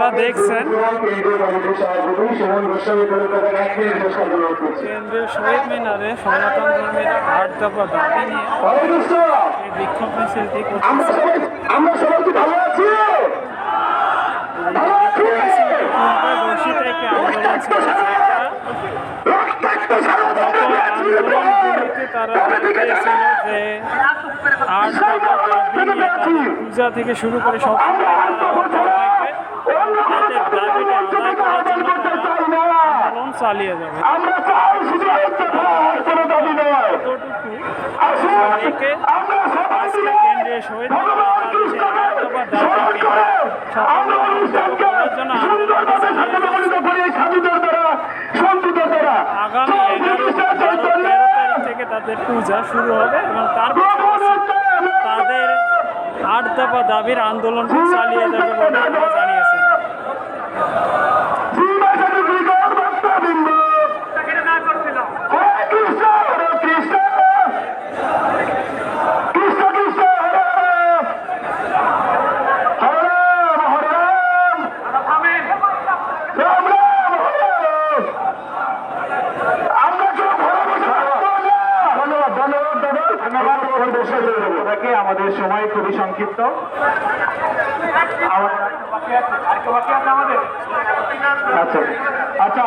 আপনারা দেখছেন কেন্দ্রীয় শহীদ মিনারে সনাতন ধর্মের 8 দফা দাবি নিয়ে এই বিক্ষোভ মিছিলটি করতেছে। ঘোষিত একটি আন্দোলন ছিল, আন্দোলনগুলিতে তারা বলেছিল যে 8 দফা দাবি নিয়ে তাদের পূজা থেকে শুরু করে সব তাদের দাবিটা আদায় করার জন্য তারা আন্দোলন চালিয়ে যাবে। আজকে কেন্দ্রীয় শহীদ আগামী 11-13 থেকে তাদের পূজা শুরু হবে এবং তারপর তাদের 8 দফা দাবির আন্দোলনটি চালিয়ে যাবে বলে তারা জানিয়েছে। আমাদের সময় খুবই সংক্ষিপ্ত। আচ্ছা আচ্ছা